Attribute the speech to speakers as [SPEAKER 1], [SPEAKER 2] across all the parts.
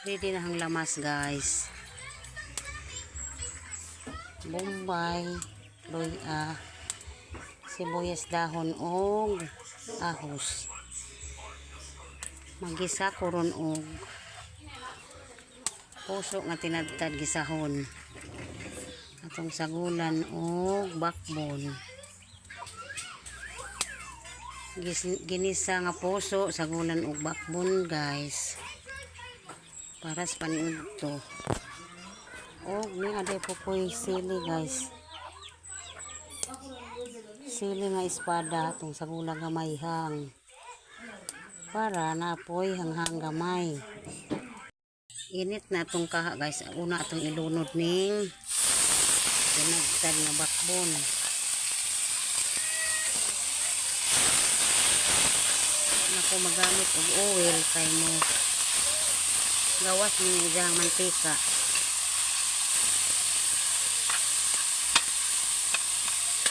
[SPEAKER 1] Ready na ang lamas guys. Bombay, luya, sibuyas dahon og ahos. Magisa kuron og puso nga tinadtad gisahon. Atong sagulan og bakbon. Ginisa nga puso, sagulan og bakbon guys. Para sa paniud to. Og ni aday po ko'y sili guys. Sili nga espada atong sagulan gamay hang. Para na po'y hanghang gamay. Init na itong kaha guys. Una itong ilunod ning pinagtad na bakbon. Naku magamit og oil kay mo gawas ni diyang mantika.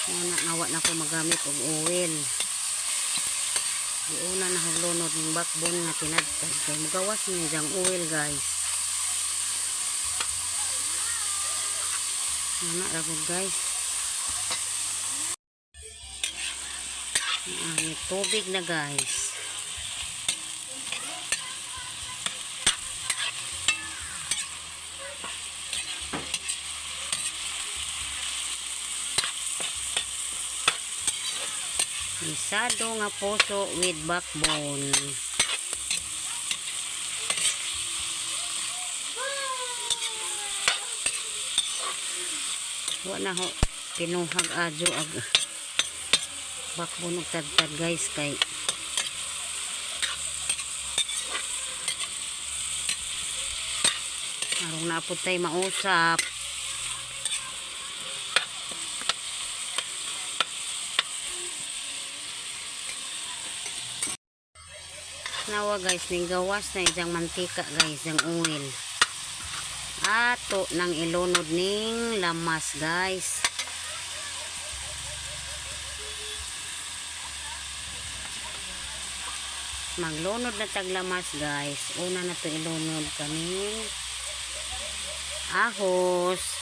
[SPEAKER 1] Una nawa na ko magamit og oil. Una na haglunod ng bakbon nga tinadtad kay magawas ni diyang oil guys. Una ragod guys. Tubig na guys. Gisado nga puso with backbone. Wala ho pinuhag adyo ag backbone ug tadtad guys kay arong naapod tay mausap. Nawa guys ning gawas na isang mantika guys, ang oil. Ato nang ilunod ning lamas guys. Maglunod na taglamas guys. Una na to ilunod kaning ahos.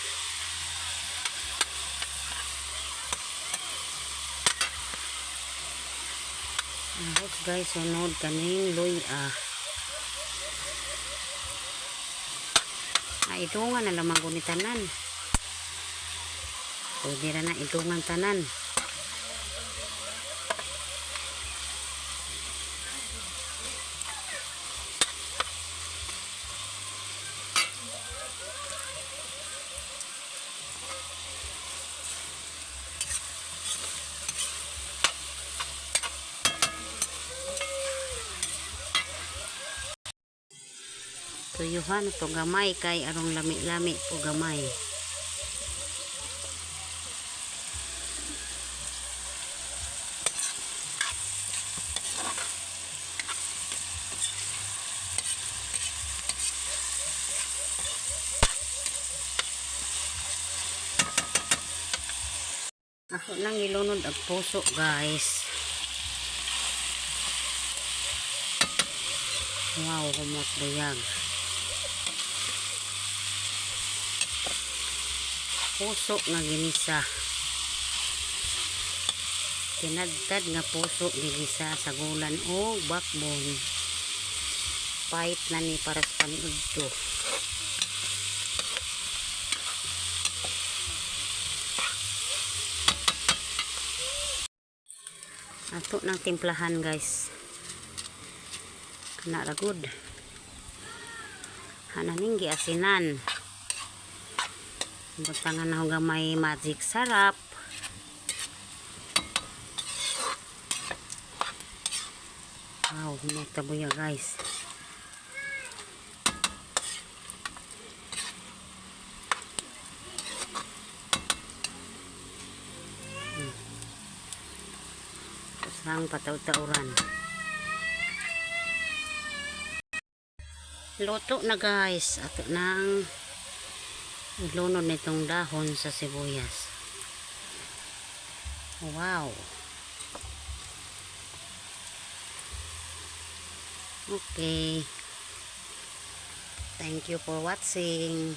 [SPEAKER 1] Ahos guys, sunod kaning luya. Itungan na lamang ko ni tanan. Pwede na itungan tanan. Tuyuhan ito gamay kay arong lami-lami po gamay. Ako lang ilunod ang puso guys. Wow, humot buyag. Puso nga ginisa. Tinadtad nga puso ginisa sa gulan o backbone. Pahit na ni para sa paniud to. Ato ng timplahan guys. Kana ragod. Hananing giasinan. Butangan na ako gamay magic sarap. Wow, humutabuya guys. Kusang pataw-tauran. Luto na guys. Ato nang ilunod nitong dahon sa sibuyas. Wow. Okay. Thank you for watching.